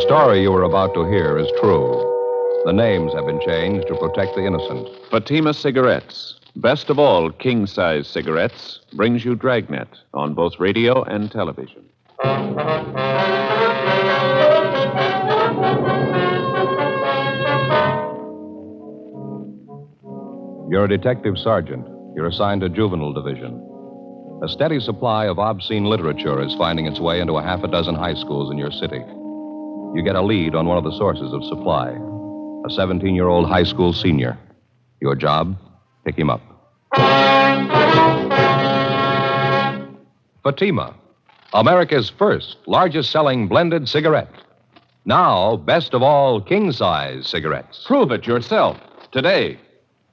story you are about to hear is true. The names have been changed to protect the innocent. Fatima Cigarettes, best of all king-size cigarettes, brings you Dragnet on both radio and television. You're a detective sergeant. You're assigned to Juvenile Division. A steady supply of obscene literature is finding its way into a half a dozen high schools in your city. You get a lead on one of the sources of supply, a 17-year-old high school senior. Your job, pick him up. Fatima, America's first largest-selling blended cigarette. Now, best of all king-size cigarettes. Prove it yourself today.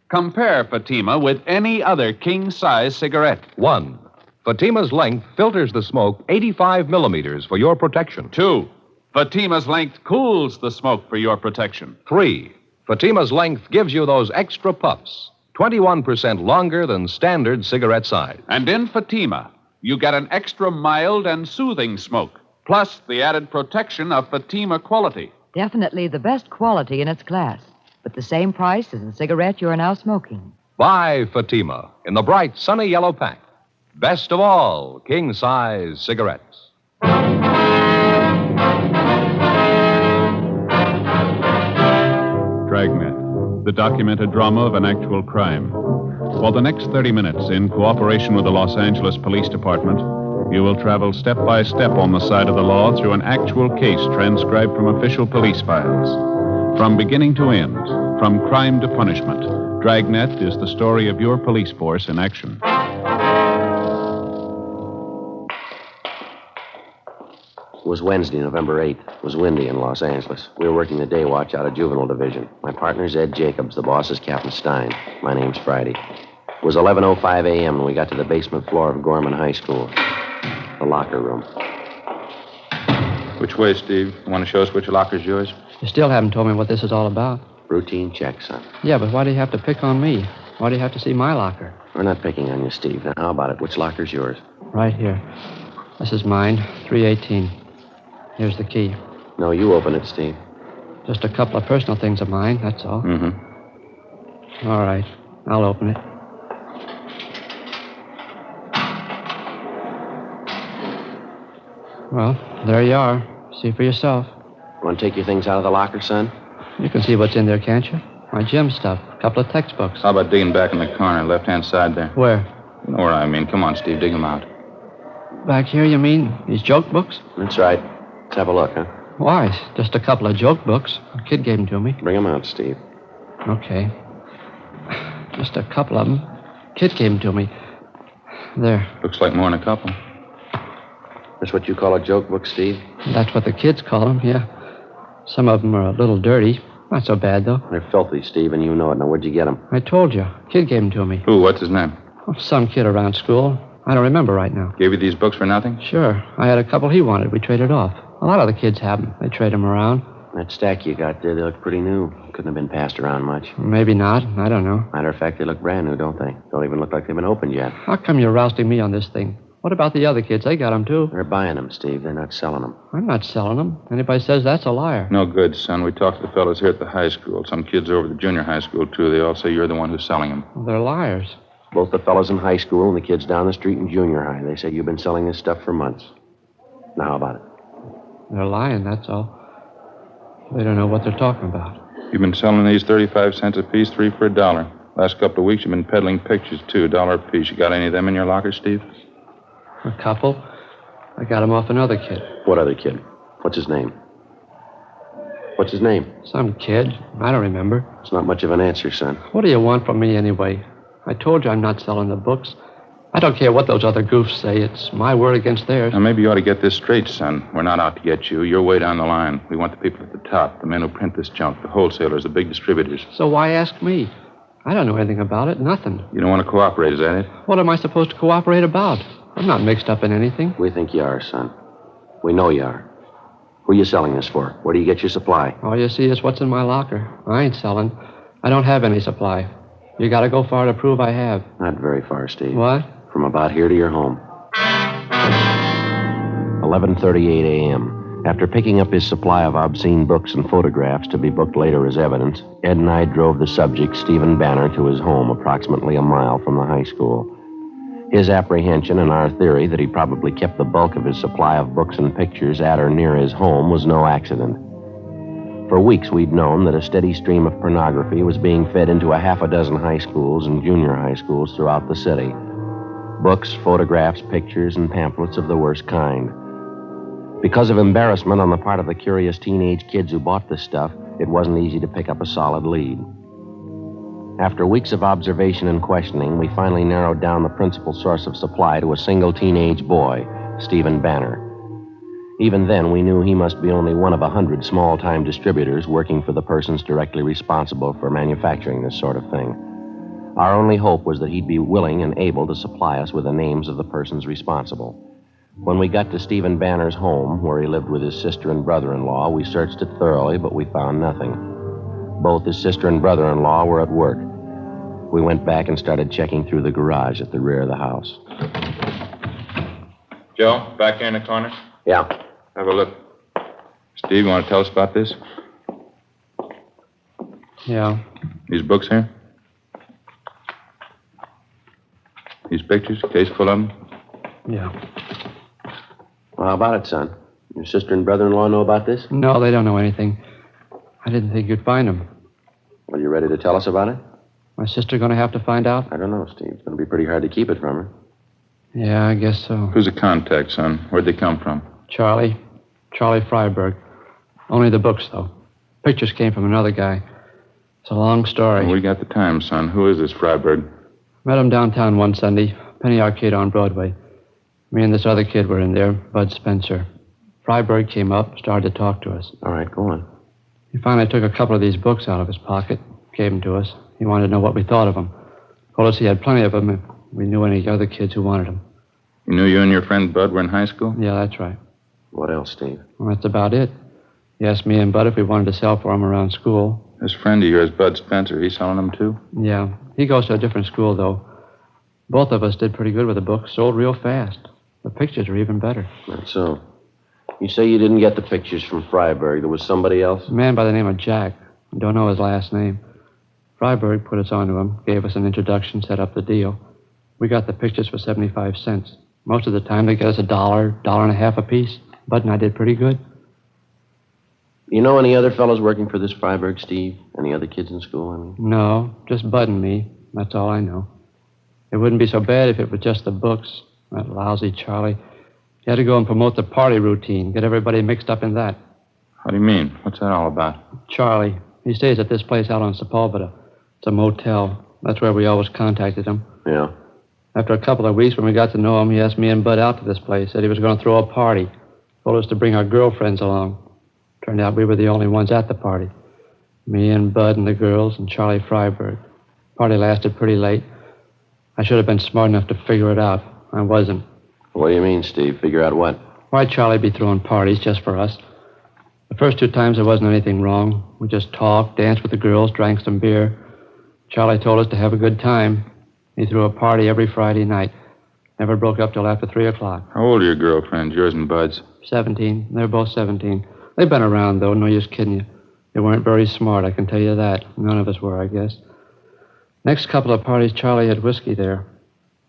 Compare Fatima with any other king-size cigarette. 1. Fatima's length filters the smoke 85 millimeters for your protection. 2. Fatima's length cools the smoke for your protection. 3. Fatima's length gives you those extra puffs, 21% longer than standard cigarette size. And in Fatima, you get an extra mild and soothing smoke, plus the added protection of Fatima quality. Definitely the best quality in its class, but the same price as the cigarette you are now smoking. Buy Fatima in the bright, sunny yellow pack. Best of all king-size cigarettes. Dragnet, the documented drama of an actual crime. For the next 30 minutes, in cooperation with the Los Angeles Police Department, you will travel step by step on the side of the law through an actual case transcribed from official police files. From beginning to end, from crime to punishment, Dragnet is the story of your police force in action. It was Wednesday, November 8th. It was windy in Los Angeles. We were working the day watch out of Juvenile Division. My partner's Ed Jacobs. The boss is Captain Stein. My name's Friday. It was 11:05 a.m. when we got to the basement floor of Gorman High School. The locker room. Which way, Steve? You want to show us which locker's yours? You still haven't told me what this is all about. Routine check, son. Yeah, but why do you have to pick on me? Why do you have to see my locker? We're not picking on you, Steve. Now, how about it? Which locker's yours? Right here. This is mine, 318. Here's the key. No, you open it, Steve. Just a couple of personal things of mine, that's all. Mm-hmm. All right, I'll open it. Well, there you are. See for yourself. Want to take your things out of the locker, son? You can see what's in there, can't you? My gym stuff, a couple of textbooks. How about digging back in the corner, left-hand side there? Where? You know where I mean. Come on, Steve, dig them out. Back here, you mean? These joke books? That's right. Let's have a look, huh? Why? Just a couple of joke books. A kid gave them to me. Bring them out, Steve. Okay. Just a couple of them. Kid gave them to me. There. Looks like more than a couple. That's what you call a joke book, Steve? That's what the kids call them, yeah. Some of them are a little dirty. Not so bad, though. They're filthy, Steve, and you know it. Now, where'd you get them? I told you. Kid gave them to me. Who? What's his name? Oh, some kid around school. I don't remember right now. Gave you these books for nothing? Sure. I had a couple he wanted. We traded off. A lot of the kids have them. They trade them around. That stack you got there, they look pretty new. Couldn't have been passed around much. Maybe not. I don't know. Matter of fact, they look brand new, don't they? Don't even look like they've been opened yet. How come you're rousting me on this thing? What about the other kids? They got them, too. They're buying them, Steve. They're not selling them. I'm not selling them. Anybody says that's a liar. No good, son. We talked to the fellows here at the high school. Some kids over at the junior high school, too. They all say you're the one who's selling them. Well, they're liars. Both the fellows in high school and the kids down the street in junior high. They say you've been selling this stuff for months. Now, how about it? They're lying, that's all. They don't know what they're talking about. You've been selling these 35 cents a piece, 3 for $1. Last couple of weeks, you've been peddling pictures, too, $1 a piece. You got any of them in your locker, Steve? A couple. I got them off another kid. What other kid? What's his name? What's his name? Some kid. I don't remember. It's not much of an answer, son. What do you want from me anyway? I told you I'm not selling the books. I don't care what those other goofs say. It's my word against theirs. Now, maybe you ought to get this straight, son. We're not out to get you. You're way down the line. We want the people at the top, the men who print this junk, the wholesalers, the big distributors. So why ask me? I don't know anything about it. Nothing. You don't want to cooperate, is that it? What am I supposed to cooperate about? I'm not mixed up in anything. We think you are, son. We know you are. Who are you selling this for? Where do you get your supply? All you see is what's in my locker. I ain't selling. I don't have any supply. You gotta go far to prove I have. Not very far, Steve. What? From about here to your home. 11:38 a.m. After picking up his supply of obscene books and photographs to be booked later as evidence, Ed and I drove the subject, Stephen Banner, to his home approximately a mile from the high school. His apprehension and our theory that he probably kept the bulk of his supply of books and pictures at or near his home was no accident. For weeks, we'd known that a steady stream of pornography was being fed into a half a dozen high schools and junior high schools throughout the city. Books, photographs, pictures, and pamphlets of the worst kind. Because of embarrassment on the part of the curious teenage kids who bought this stuff, it wasn't easy to pick up a solid lead. After weeks of observation and questioning, we finally narrowed down the principal source of supply to a single teenage boy, Stephen Banner. Even then, we knew he must be only one of 100 small-time distributors working for the persons directly responsible for manufacturing this sort of thing. Our only hope was that he'd be willing and able to supply us with the names of the persons responsible. When we got to Stephen Banner's home, where he lived with his sister and brother-in-law, we searched it thoroughly, but we found nothing. Both his sister and brother-in-law were at work. We went back and started checking through the garage at the rear of the house. Joe, back here in the corner? Yeah. Have a look. Steve, you want to tell us about this? Yeah. These books here? These pictures, case full of them? Yeah. Well, how about it, son? Your sister and brother-in-law know about this? No, they don't know anything. I didn't think you'd find them. Well, you ready to tell us about it? My sister going to have to find out? I don't know, Steve. It's going to be pretty hard to keep it from her. Yeah, I guess so. Who's the contact, son? Where'd they come from? Charlie Freiburg. Only the books, though. Pictures came from another guy. It's a long story. Well, we got the time, son. Who is this Freiburg? Met him downtown one Sunday, Penny Arcade on Broadway. Me and this other kid were in there, Bud Spencer. Freiburg came up, started to talk to us. All right, go on. He finally took a couple of these books out of his pocket, gave them to us. He wanted to know what we thought of them. Told us he had plenty of them if we knew any other kids who wanted them. You knew you and your friend Bud were in high school? Yeah, that's right. What else, Steve? Well, that's about it. He asked me and Bud if we wanted to sell for him around school. This friend of yours, Bud Spencer, he's selling them too? Yeah, he goes to a different school, though. Both of us did pretty good with the books, sold real fast. The pictures are even better. That's so. You say you didn't get the pictures from Freiburg. There was somebody else? A man by the name of Jack. I don't know his last name. Freiburg put us onto him, gave us an introduction, set up the deal. We got the pictures for 75 cents. Most of the time, they get us $1, $1.50 a piece. Bud and I did pretty good. You know any other fellows working for this Freiburg, Steve? Any other kids in school, I mean? No, just Bud and me. That's all I know. It wouldn't be so bad if it was just the books. That lousy Charlie. He had to go and promote the party routine, get everybody mixed up in that. How do you mean? What's that all about? Charlie. He stays at this place out on Sepulveda. It's a motel. That's where we always contacted him. Yeah. After a couple of weeks, when we got to know him, he asked me and Bud out to this place. Said he was going to throw a party. Told us to bring our girlfriends along. Turned out we were the only ones at the party. Me and Bud and the girls and Charlie Freiburg. Party lasted pretty late. I should have been smart enough to figure it out. I wasn't. What do you mean, Steve? Figure out what? Why'd Charlie be throwing parties just for us? The first 2 times there wasn't anything wrong. We just talked, danced with the girls, drank some beer. Charlie told us to have a good time. He threw a party every Friday night. Never broke up till after 3 o'clock. How old are your girlfriends, yours and Bud's? 17. They're both 17. They've been around, though. No use kidding you. They weren't very smart, I can tell you that. None of us were, I guess. Next couple of parties, Charlie had whiskey there.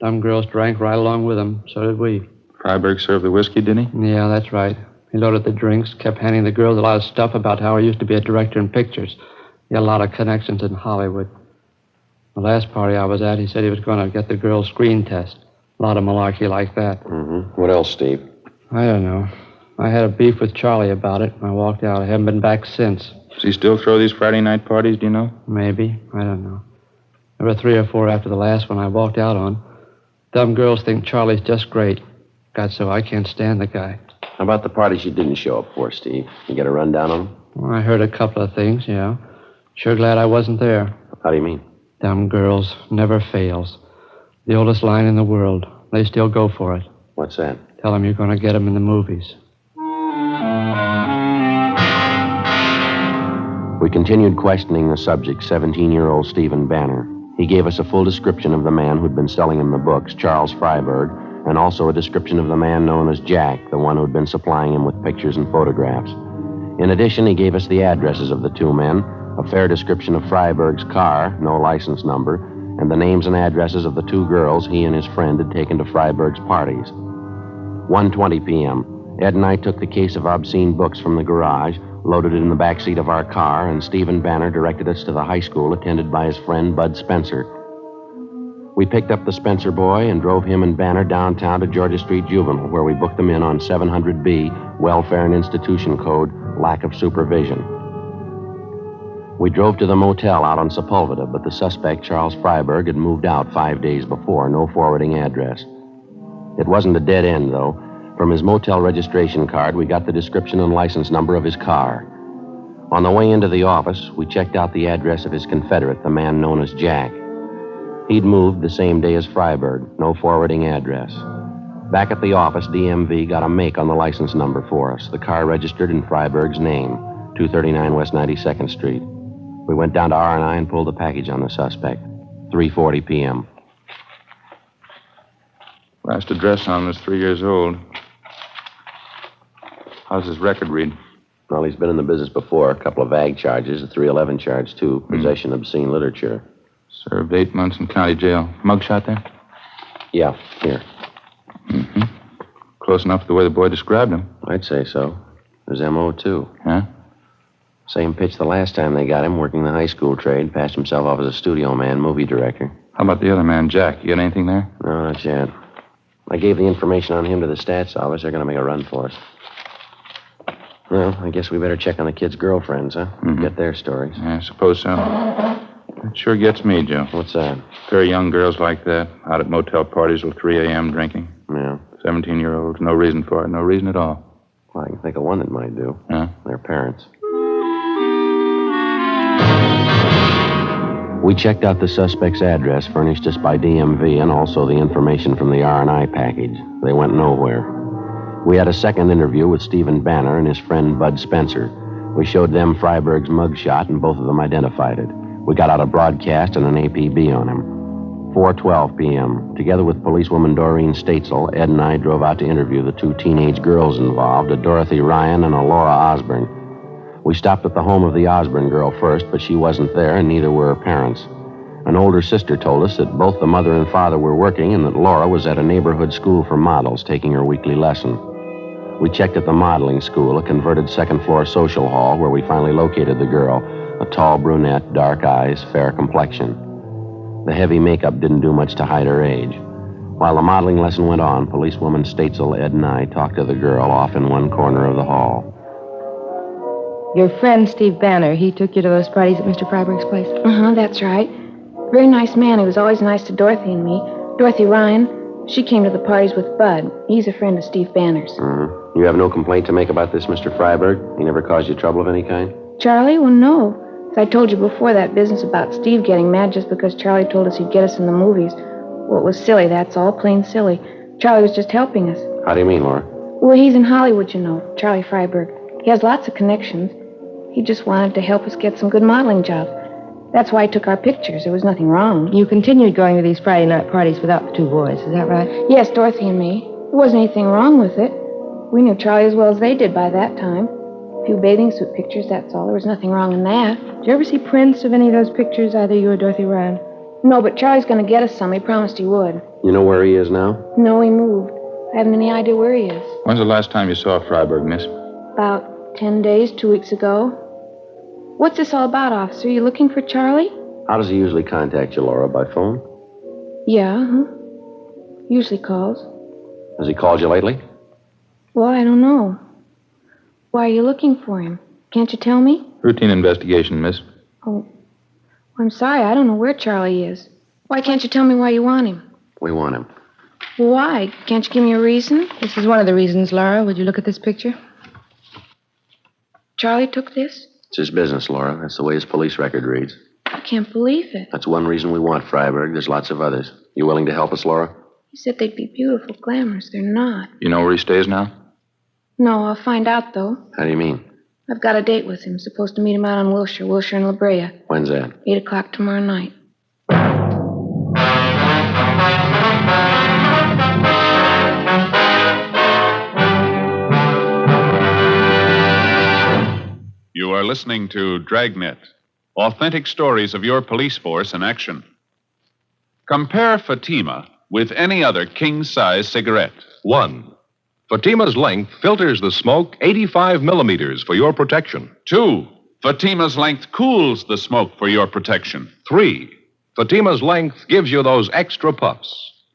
Dumb girls drank right along with him. So did we. Freiburg served the whiskey, did he? Yeah, that's right. He loaded the drinks, kept handing the girls a lot of stuff about how he used to be a director in pictures. He had a lot of connections in Hollywood. The last party I was at, he said he was going to get the girls' screen test. A lot of malarkey like that. Mm-hmm. What else, Steve? I don't know. I had a beef with Charlie about it. I walked out. I haven't been back since. Does he still throw these Friday night parties, do you know? Maybe. I don't know. There were 3 or 4 after the last one I walked out on. Dumb girls think Charlie's just great. God, so I can't stand the guy. How about the parties you didn't show up for, Steve? You get a rundown on them? Well, I heard a couple of things, yeah. Sure glad I wasn't there. How do you mean? Dumb girls never fails. The oldest line in the world. They still go for it. What's that? Tell them you're going to get them in the movies. We continued questioning the subject, 17-year-old Stephen Banner. He gave us a full description of the man who'd been selling him the books, Charles Freiburg, and also a description of the man known as Jack, the one who'd been supplying him with pictures and photographs. In addition, he gave us the addresses of the two men, a fair description of Freiburg's car, no license number, and the names and addresses of the two girls he and his friend had taken to Freiburg's parties. 1:20 p.m. Ed and I took the case of obscene books from the garage, loaded it in the back seat of our car, and Stephen Banner directed us to the high school attended by his friend Bud Spencer. We picked up the Spencer boy and drove him and Banner downtown to Georgia Street Juvenile, where we booked them in on 700B, Welfare and Institution Code, lack of supervision. We drove to the motel out on Sepulveda, but the suspect, Charles Freiburg, had moved out 5 days before, no forwarding address. It wasn't a dead end, though. From his motel registration card, we got the description and license number of his car. On the way into the office, we checked out the address of his confederate, the man known as Jack. He'd moved the same day as Freiburg, no forwarding address. Back at the office, DMV got a make on the license number for us. The car registered in Freiburg's name, 239 West 92nd Street. We went down to R&I and pulled the package on the suspect, 3:40 p.m. Last address on him was 3 years old. How's his record read? Well, he's been in the business before. A couple of ag charges, a 311 charge, too. Possession of obscene literature. Served 8 months in county jail. Mugshot there? Yeah, here. Mm-hmm. Close enough to the way the boy described him. I'd say so. His M.O., too. Huh? Same pitch the last time they got him, working the high school trade. Passed himself off as a studio man, movie director. How about the other man, Jack? You got anything there? No, not yet. I gave the information on him to the stats office. They're going to make a run for us. Well, I guess we better check on the kids' girlfriends, huh? Mm-hmm. Get their stories. Yeah, I suppose so. It sure gets me, Joe. What's that? Very young girls like that, out at motel parties till 3 a.m. drinking. Yeah. 17-year-olds, no reason for it, no reason at all. Well, I can think of one that might do. Huh? Their parents. We checked out the suspect's address furnished us by DMV and also the information from the R&I package. They went nowhere. We had a second interview with Stephen Banner and his friend Bud Spencer. We showed them Freiburg's mugshot, and both of them identified it. We got out a broadcast and an APB on him. 4:12 p.m. Together with policewoman Doreen Statesel, Ed and I drove out to interview the two teenage girls involved, a Dorothy Ryan and a Laura Osborne. We stopped at the home of the Osborne girl first, but she wasn't there, and neither were her parents. An older sister told us that both the mother and father were working and that Laura was at a neighborhood school for models taking her weekly lesson. We checked at the modeling school, a converted second-floor social hall, where we finally located the girl, a tall brunette, dark eyes, fair complexion. The heavy makeup didn't do much to hide her age. While the modeling lesson went on, policewoman Statesel, Ed, and I talked to the girl off in one corner of the hall. Your friend, Steve Banner, he took you to those parties at Mr. Freiburg's place? Uh-huh, that's right. Very nice man. He was always nice to Dorothy and me. Dorothy Ryan, she came to the parties with Bud. He's a friend of Steve Banner's. Mm-hmm. You have no complaint to make about this, Mr. Freiburg? He never caused you trouble of any kind? Charlie? Well, no. As I told you before, that business about Steve getting mad just because Charlie told us he'd get us in the movies. Well, it was silly, that's all. Plain silly. Charlie was just helping us. How do you mean, Laura? Well, he's in Hollywood, you know, Charlie Freiburg. He has lots of connections. He just wanted to help us get some good modeling jobs. That's why he took our pictures. There was nothing wrong. You continued going to these Friday night parties without the two boys, is that right? Yes, Dorothy and me. There wasn't anything wrong with it. We knew Charlie as well as they did by that time. A few bathing suit pictures, that's all. There was nothing wrong in that. Did you ever see prints of any of those pictures, either you or Dorothy Ryan? No, but Charlie's going to get us some. He promised he would. You know where he is now? No, he moved. I haven't any idea where he is. When's the last time you saw Freiburg, miss? About 10 days, 2 weeks ago. What's this all about, officer? You looking for Charlie? How does he usually contact you, Laura? By phone? Yeah, usually calls. Has he called you lately? Well, I don't know. Why are you looking for him? Can't you tell me? Routine investigation, miss. Oh, I'm sorry. I don't know where Charlie is. Why can't you tell me why you want him? We want him. Why? Can't you give me a reason? This is one of the reasons, Laura. Would you look at this picture? Charlie took this? It's his business, Laura. That's the way his police record reads. I can't believe it. That's one reason we want Freiburg. There's lots of others. You willing to help us, Laura? He said they'd be beautiful, glamorous. They're not. You know where he stays now? No, I'll find out, though. How do you mean? I've got a date with him. Supposed to meet him out on Wilshire and La Brea. When's that? 8 o'clock tomorrow night. listening to Dragnet, authentic stories of your police force in action. Compare Fatima with any other king-size cigarette. 1. Fatima's length filters the smoke 85 millimeters for your protection. 2. Fatima's length cools the smoke for your protection. 3. Fatima's length gives you those extra puffs,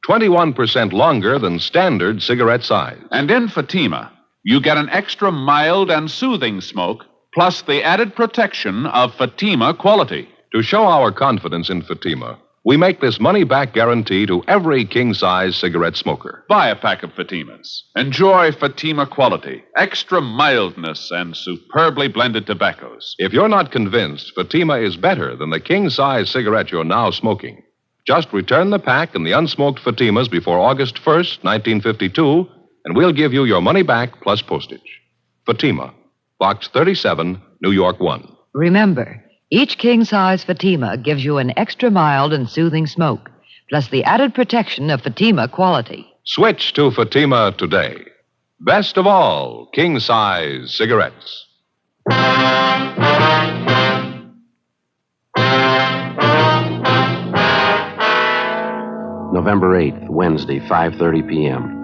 21% longer than standard cigarette size. And in Fatima, you get an extra mild and soothing smoke, plus the added protection of Fatima quality. To show our confidence in Fatima, we make this money-back guarantee to every king-size cigarette smoker. Buy a pack of Fatimas. Enjoy Fatima quality, extra mildness, and superbly blended tobaccos. If you're not convinced Fatima is better than the king-size cigarette you're now smoking, just return the pack and the unsmoked Fatimas before August 1st, 1952, and we'll give you your money back plus postage. Fatima, Box 37, New York 1. Remember, each king-size Fatima gives you an extra mild and soothing smoke, plus the added protection of Fatima quality. Switch to Fatima today. Best of all, king-size cigarettes. November 8th, Wednesday, 5:30 p.m.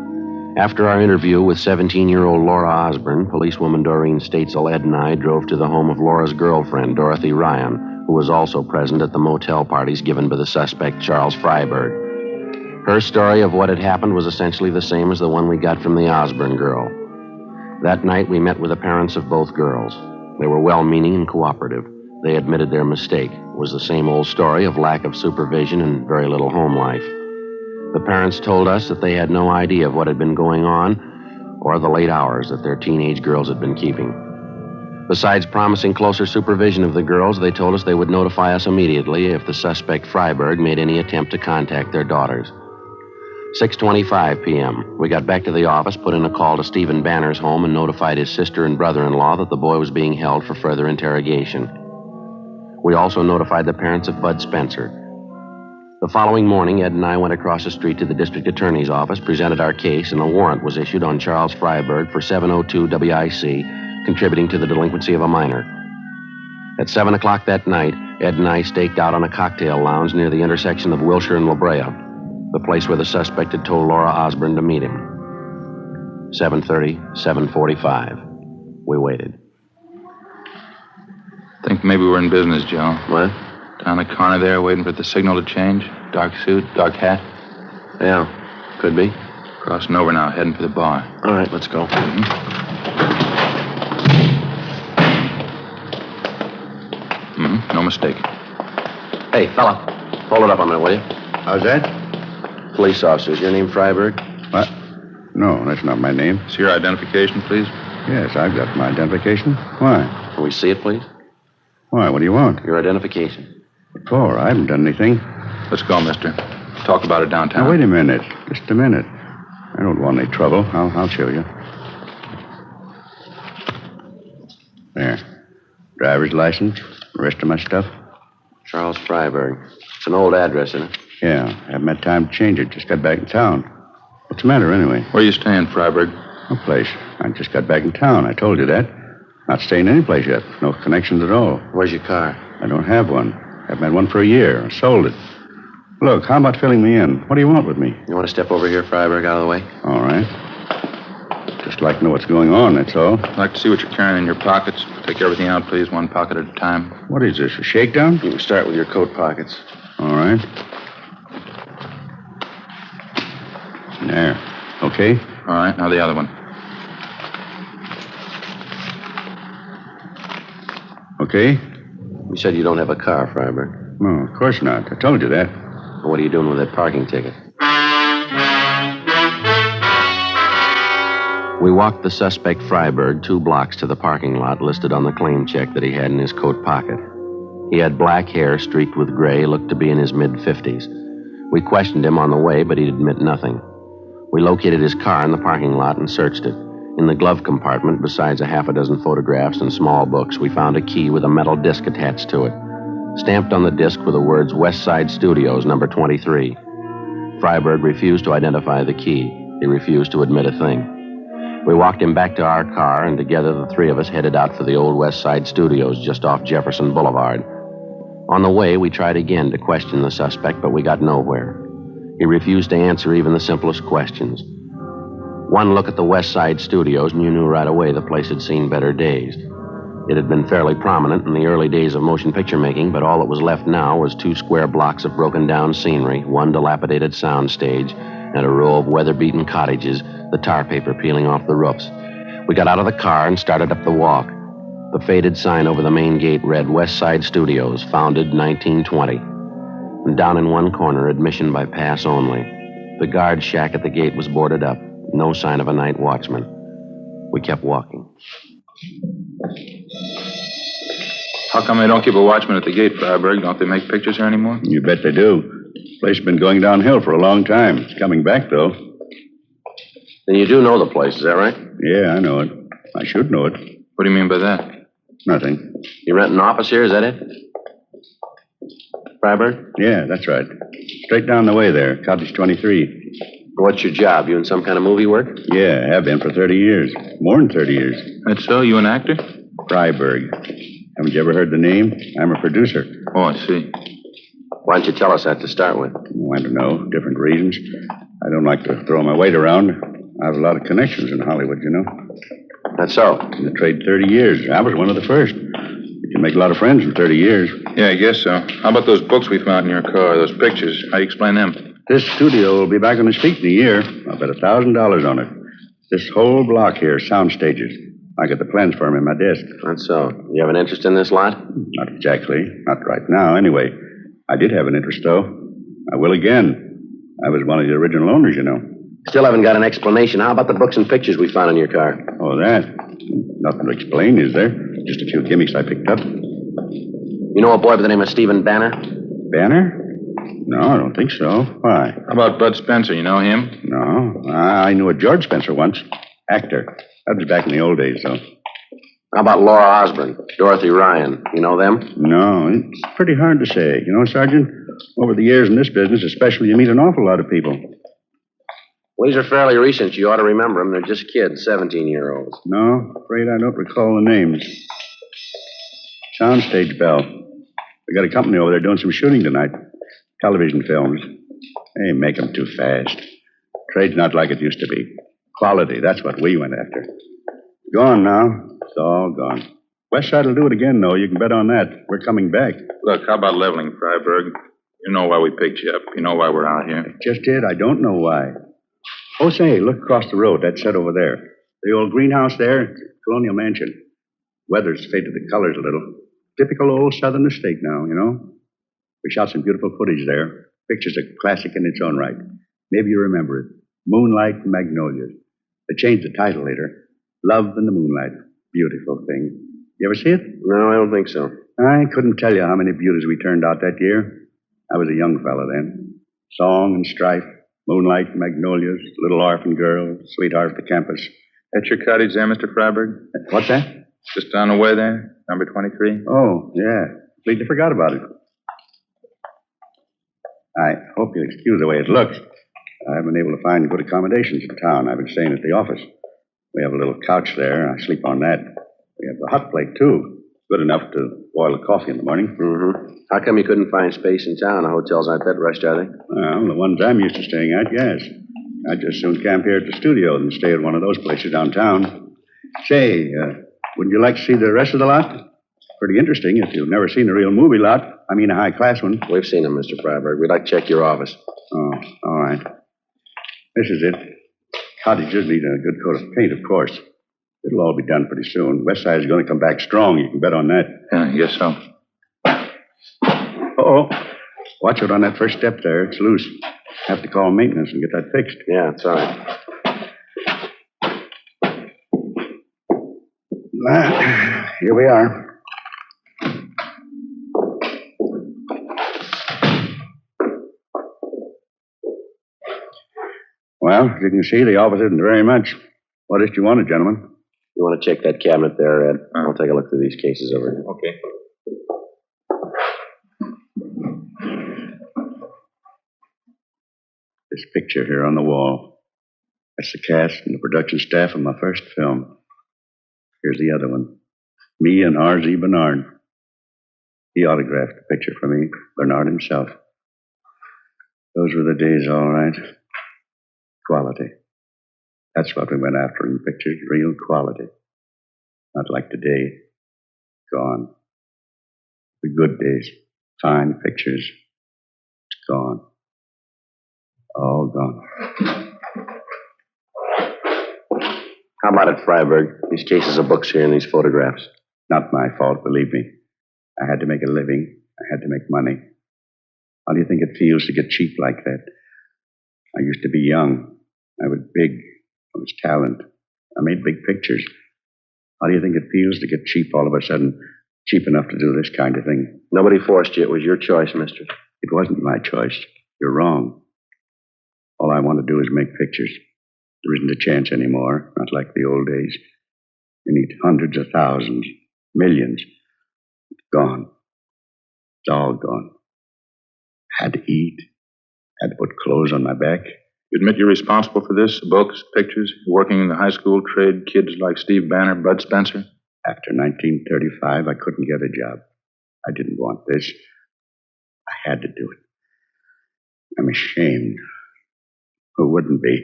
After our interview with 17-year-old Laura Osborne, policewoman Doreen Statesel, Ed and I drove to the home of Laura's girlfriend, Dorothy Ryan, who was also present at the motel parties given by the suspect, Charles Freiburg. Her story of what had happened was essentially the same as the one we got from the Osborne girl. That night, we met with the parents of both girls. They were well-meaning and cooperative. They admitted their mistake. It was the same old story of lack of supervision and very little home life. The parents told us that they had no idea of what had been going on or the late hours that their teenage girls had been keeping. Besides promising closer supervision of the girls, they told us they would notify us immediately if the suspect Freiburg made any attempt to contact their daughters. 6:25 p.m. We got back to the office, put in a call to Stephen Banner's home, and notified his sister and brother-in-law that the boy was being held for further interrogation. We also notified the parents of Bud Spencer. The following morning, Ed and I went across the street to the district attorney's office, presented our case, and a warrant was issued on Charles Freiburg for 702 WIC, contributing to the delinquency of a minor. At 7 o'clock that night, Ed and I staked out on a cocktail lounge near the intersection of Wilshire and La Brea, the place where the suspect had told Laura Osborne to meet him. 7:30, 7:45. We waited. Think maybe we're in business, Joe. What? Down the corner there, waiting for the signal to change. Dark suit, dark hat. Yeah, could be. Crossing over now, heading for the bar. All right, let's go. No mistake. Hey, fella, hold it up a minute, will you? How's that? Police officer, is your name Freiburg? What? No, that's not my name. It's your identification, please. Yes, I've got my identification. Why? Can we see it, please? Why, what do you want? Your identification. What for? I haven't done anything. Let's go, mister. Talk about it downtown. Now, wait a minute. Just a minute. I don't want any trouble. I'll show you. There. Driver's license. The rest of my stuff. Charles Freiburg. It's an old address, isn't it? Yeah, haven't had time to change it. Just got back in town. What's the matter, anyway? Where are you staying, Freiburg? No place. I just got back in town. I told you that. Not staying any place yet. No connections at all. Where's your car? I don't have one. Haven't had one for a year. I sold it. Look, how about filling me in? What do you want with me? You want to step over here, Freiburg, out of the way? All right. Just like to know what's going on, that's all. I'd like to see what you're carrying in your pockets. Take everything out, please, one pocket at a time. What is this, a shakedown? You can start with your coat pockets. All right. There. Okay? All right, now the other one. Okay? You said you don't have a car, Freiburg. No, of course not. I told you that. What are you doing with that parking ticket? We walked the suspect Freiburg 2 blocks to the parking lot listed on the claim check that he had in his coat pocket. He had black hair streaked with gray, looked to be in his mid-50s. We questioned him on the way, but he'd admit nothing. We located his car in the parking lot and searched it. In the glove compartment, besides a half a dozen photographs and small books, we found a key with a metal disc attached to it. Stamped on the disc were the words West Side Studios, number 23. Freiburg refused to identify the key. He refused to admit a thing. We walked him back to our car, and together the three of us headed out for the old West Side Studios just off Jefferson Boulevard. On the way, we tried again to question the suspect, but we got nowhere. He refused to answer even the simplest questions. One look at the West Side Studios, and you knew right away the place had seen better days. It had been fairly prominent in the early days of motion picture making, but all that was left now was 2 square blocks of broken-down scenery, 1 dilapidated sound stage, and a row of weather-beaten cottages, the tar paper peeling off the roofs. We got out of the car and started up the walk. The faded sign over the main gate read West Side Studios, founded 1920. And down in one corner, admission by pass only. The guard shack at the gate was boarded up. No sign of a night watchman. We kept walking. How come they don't keep a watchman at the gate, Freiburg? Don't they make pictures here anymore? You bet they do. The place has been going downhill for a long time. It's coming back, though. Then you do know the place, is that right? Yeah, I know it. I should know it. What do you mean by that? Nothing. You rent an office here, is that it? Freiburg? Yeah, that's right. Straight down the way there, Cottage 23. What's your job? You in some kind of movie work? Yeah, have been for 30 years. More than 30 years. That's so? You an actor? Freiburg. Haven't you ever heard the name? I'm a producer. Oh, I see. Why don't you tell us that to start with? Oh, I don't know. Different reasons. I don't like to throw my weight around. I have a lot of connections in Hollywood, you know. That's so. In the trade 30 years. I was one of the first. You can make a lot of friends in 30 years. Yeah, I guess so. How about those books we found in your car, those pictures? How do you explain them? This studio will be back on its feet in a year. I'll bet $1,000 on it. This whole block here, sound stages. I got the plans for them in my desk. That's so. You have an interest in this lot? Not exactly. Not right now, anyway. I did have an interest, though. I will again. I was one of the original owners, you know. Still haven't got an explanation. How about the books and pictures we found in your car? Oh, that? Nothing to explain, is there? Just a few gimmicks I picked up. You know a boy by the name of Stephen Banner? Banner? No, I don't think so. Why? How about Bud Spencer? You know him? No. I knew a George Spencer once. Actor. That was back in the old days, though. How about Laura Osborne, Dorothy Ryan? You know them? No, it's pretty hard to say. You know, Sergeant, over the years in this business, especially, you meet an awful lot of people. Well, these are fairly recent. You ought to remember them. They're just kids, 17-year-olds. No, afraid I don't recall the names. Soundstage Bell. We got a company over there doing some shooting tonight. Television films. They make them too fast. Trade's not like it used to be. Quality, that's what we went after. Gone now. It's all gone. West Side will do it again, though. You can bet on that. We're coming back. Look, how about leveling, Freiburg? You know why we picked you up. You know why we're out here. Just did. I don't know why. Oh, say, look across the road. That's set over there. The old greenhouse there, it's a colonial mansion. Weather's faded the colors a little. Typical old southern estate now, you know. We shot some beautiful footage there. Picture's a classic in its own right. Maybe you remember it. Moonlight and Magnolias. They changed the title later. Love in the Moonlight. Beautiful thing. You ever see it? No, I don't think so. I couldn't tell you how many beauties we turned out that year. I was a young fella then. Song and strife, moonlight and magnolias, little orphan girl, sweetheart at the campus. That's your cottage there, Mr. Freiburg? What's that? Just down the way there, number 23? Oh, yeah. Completely forgot about it. I hope you'll excuse the way it looks. I haven't been able to find good accommodations in town. I've been staying at the office. We have a little couch there. I sleep on that. We have a hot plate, too. Good enough to boil the coffee in the morning. Mm-hmm. How come you couldn't find space in town? The hotels aren't that rushed, are they? Well, the ones I'm used to staying at, yes. I'd just soon camp here at the studio than stay at one of those places downtown. Say, wouldn't you like to see the rest of the lot? Pretty interesting if you've never seen a real movie lot. I mean, a high-class one. We've seen them, Mr. Freiburg. We'd like to check your office. Oh, all right. This is it. Cottages need a good coat of paint, of course. It'll all be done pretty soon. West Side is going to come back strong. You can bet on that. Yeah, I guess so. Uh-oh. Watch it on that first step there. It's loose. Have to call maintenance and get that fixed. Yeah, it's all right. Here we are. Well, as you can see, the office isn't very much. What is it you wanted, gentlemen? You want to check that cabinet there, Ed? I'll take a look through these cases over here. Okay. This picture here on the wall. That's the cast and the production staff of my first film. Here's the other one. Me and R.Z. Bernard. He autographed the picture for me, Bernard himself. Those were the days, all right. Quality. That's what we went after in pictures, real quality. Not like today. Gone. The good days, fine pictures. It's gone. All gone. How about it, Freiburg? These cases of books here and these photographs. Not my fault, believe me. I had to make a living. I had to make money. How do you think it feels to get cheap like that? I used to be young. I was big. I was talent. I made big pictures. How do you think it feels to get cheap all of a sudden? Cheap enough to do this kind of thing? Nobody forced you. It was your choice, mister. It wasn't my choice. You're wrong. All I want to do is make pictures. There isn't a chance anymore, not like the old days. You need hundreds of thousands, millions. It's gone. It's all gone. Had to eat. Had to put clothes on my back. You admit you're responsible for this? Books, pictures, working in the high school trade, kids like Steve Banner, Bud Spencer? After 1935, I couldn't get a job. I didn't want this. I had to do it. I'm ashamed. Who wouldn't be?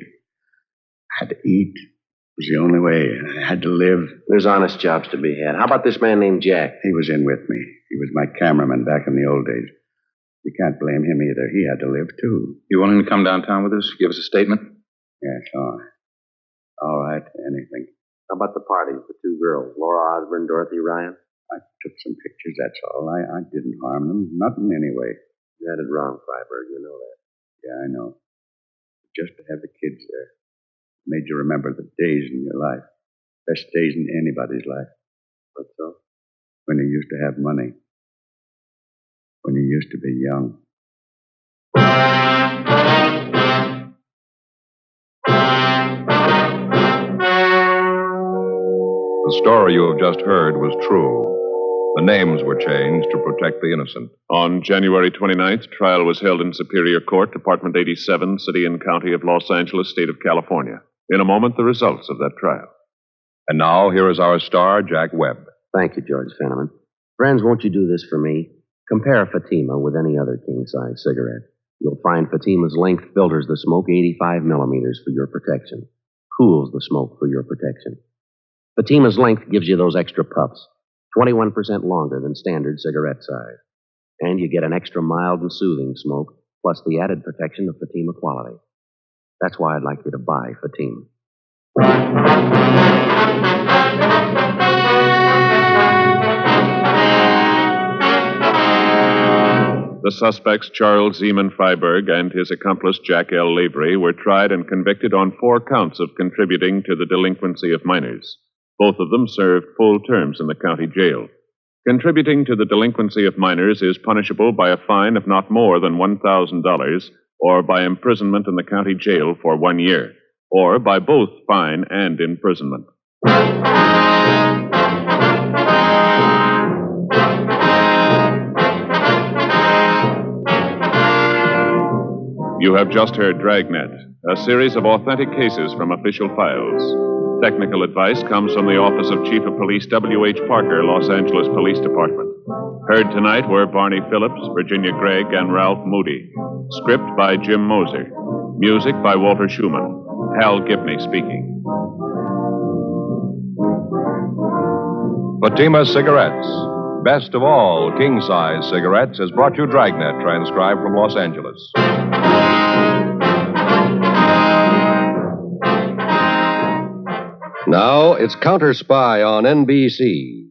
I had to eat. It was the only way. I had to live. There's honest jobs to be had. How about this man named Jack? He was in with me. He was my cameraman back in the old days. You can't blame him either. He had to live, too. You willing to come downtown with us? Give us a statement? Yes, all right, anything. How about the party with the two girls, Laura Osborne, Dorothy Ryan? I took some pictures, that's all. I didn't harm them. Not in any way. You had it wrong, Freiburg. You know that. Yeah, I know. Just to have the kids there made you remember the days in your life. Best days in anybody's life. What so? When you used to have money. When you used to be young. The story you have just heard was true. The names were changed to protect the innocent. On January 29th, trial was held in Superior Court, Department 87, City and County of Los Angeles, State of California. In a moment, the results of that trial. And now, here is our star, Jack Webb. Thank you, George Fenneman. Friends, won't you do this for me? Compare Fatima with any other king-size cigarette. You'll find Fatima's length filters the smoke 85 millimeters for your protection. Cools the smoke for your protection. Fatima's length gives you those extra puffs, 21% longer than standard cigarette size. And you get an extra mild and soothing smoke, plus the added protection of Fatima quality. That's why I'd like you to buy Fatima. The suspects, Charles Zeman Freiberg and his accomplice, Jack L. Lavery, were tried and convicted on 4 counts of contributing to the delinquency of minors. Both of them served full terms in the county jail. Contributing to the delinquency of minors is punishable by a fine of not more than $1,000 or by imprisonment in the county jail for 1 year, or by both fine and imprisonment. You have just heard Dragnet, a series of authentic cases from official files. Technical advice comes from the Office of Chief of Police W.H. Parker, Los Angeles Police Department. Heard tonight were Barney Phillips, Virginia Gregg, and Ralph Moody. Script by Jim Moser. Music by Walter Schumann. Hal Gibney speaking. Fatima Cigarettes. Best of all king-size cigarettes has brought you Dragnet, transcribed from Los Angeles. Now it's Counter Spy on NBC.